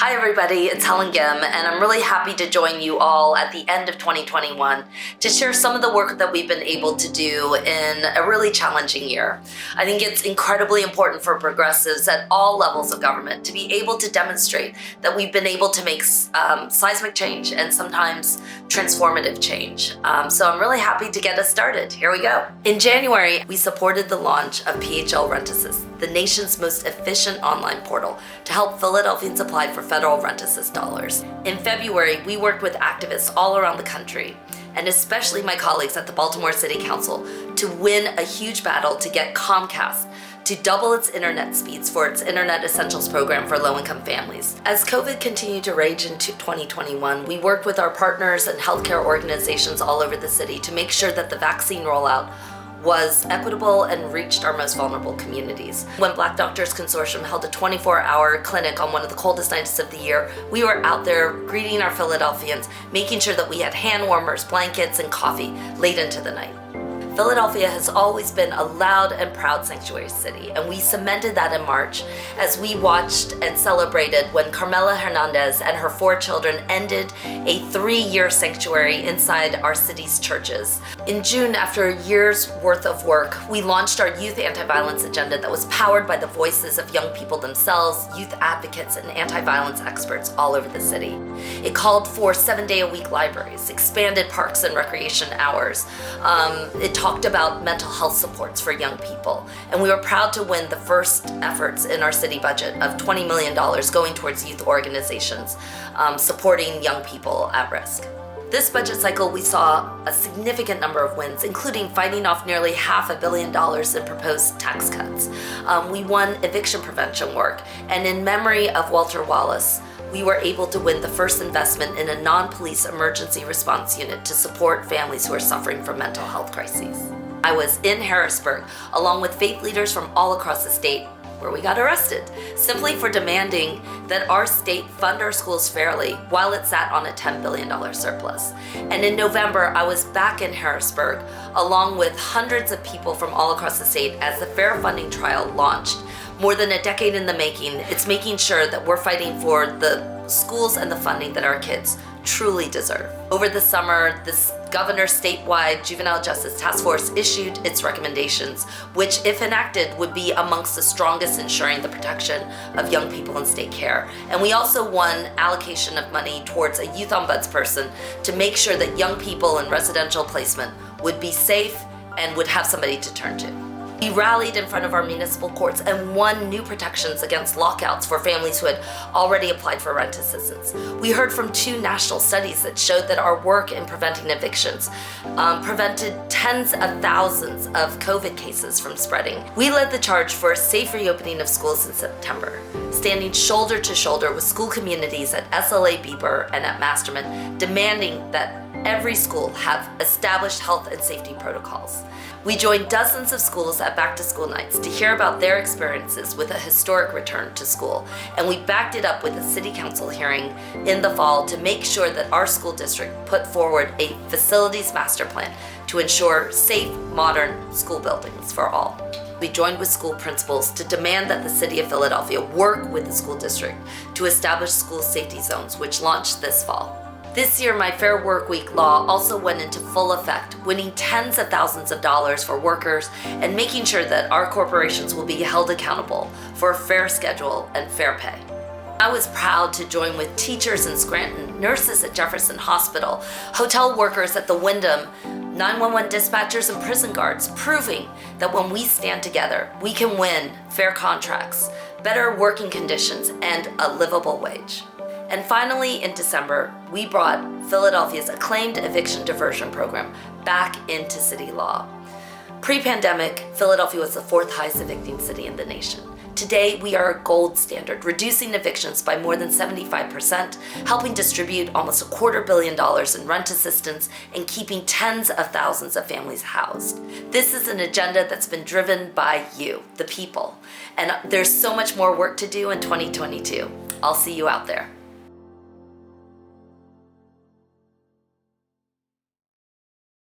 Hi everybody, it's Helen Gim, and I'm really happy to join you all at the end of 2021 to share some of the work that we've been able to do in a really challenging year. I think it's incredibly important for progressives at all levels of government to be able to demonstrate that we've been able to make seismic change and sometimes transformative change. So I'm really happy to get us started. Here we go. In January, we supported the launch of PHL Rent Assist, the nation's most efficient online portal to help Philadelphians apply for federal rent assist dollars. In February, we worked with activists all around the country, and especially my colleagues at the Baltimore City Council, to win a huge battle to get Comcast to double its internet speeds for its Internet Essentials program for low-income families. As COVID continued to rage into 2021, we worked with our partners and healthcare organizations all over the city to make sure that the vaccine rollout was equitable and reached our most vulnerable communities. When Black Doctors Consortium held a 24-hour clinic on one of the coldest nights of the year, we were out there greeting our Philadelphians, making sure that we had hand warmers, blankets, and coffee late into the night. Philadelphia has always been a loud and proud sanctuary city, and we cemented that in March as we watched and celebrated when Carmela Hernandez and her 4 children ended a 3-year sanctuary inside our city's churches. In June, after a year's worth of work, we launched our youth anti-violence agenda that was powered by the voices of young people themselves, youth advocates, and anti-violence experts all over the city. It called for 7-day-a-week libraries, expanded parks and recreation hours. It talked about mental health supports for young people, and we were proud to win the first efforts in our city budget of $20 million going towards youth organizations supporting young people at risk. This budget cycle, we saw a significant number of wins, including fighting off nearly $500 million in proposed tax cuts. We won eviction prevention work, and in memory of Walter Wallace, we were able to win the first investment in a non-police emergency response unit to support families who are suffering from mental health crises. I was in Harrisburg, along with faith leaders from all across the state, where we got arrested, simply for demanding that our state fund our schools fairly while it sat on a $10 billion surplus. And in November, I was back in Harrisburg, along with hundreds of people from all across the state as the fair funding trial launched. More than a decade in the making, it's making sure that we're fighting for the schools and the funding that our kids truly deserve. Over the summer, this governor's statewide juvenile justice task force issued its recommendations, which, if enacted, would be amongst the strongest ensuring the protection of young people in state care. And we also won allocation of money towards a youth ombudsperson to make sure that young people in residential placement would be safe and would have somebody to turn to. We rallied in front of our municipal courts and won new protections against lockouts for families who had already applied for rent assistance. We heard from 2 national studies that showed that our work in preventing evictions prevented tens of thousands of COVID cases from spreading. We led the charge for a safe reopening of schools in September, standing shoulder to shoulder with school communities at SLA Bieber and at Masterman, demanding that every school have established health and safety protocols. We joined dozens of schools at back-to-school nights to hear about their experiences with a historic return to school, and we backed it up with a city council hearing in the fall to make sure that our school district put forward a facilities master plan to ensure safe, modern school buildings for all. We joined with school principals to demand that the City of Philadelphia work with the school district to establish school safety zones, which launched this fall. This year, my Fair Work Week law also went into full effect, winning tens of thousands of dollars for workers and making sure that our corporations will be held accountable for a fair schedule and fair pay. I was proud to join with teachers in Scranton, nurses at Jefferson Hospital, hotel workers at the Wyndham, 911 dispatchers and prison guards, proving that when we stand together, we can win fair contracts, better working conditions, and a livable wage. And finally, in December, we brought Philadelphia's acclaimed eviction diversion program back into city law. Pre-pandemic, Philadelphia was the 4th highest evicting city in the nation. Today, we are a gold standard, reducing evictions by more than 75%, helping distribute almost $250 million in rent assistance, and keeping tens of thousands of families housed. This is an agenda that's been driven by you, the people. And there's so much more work to do in 2022. I'll see you out there.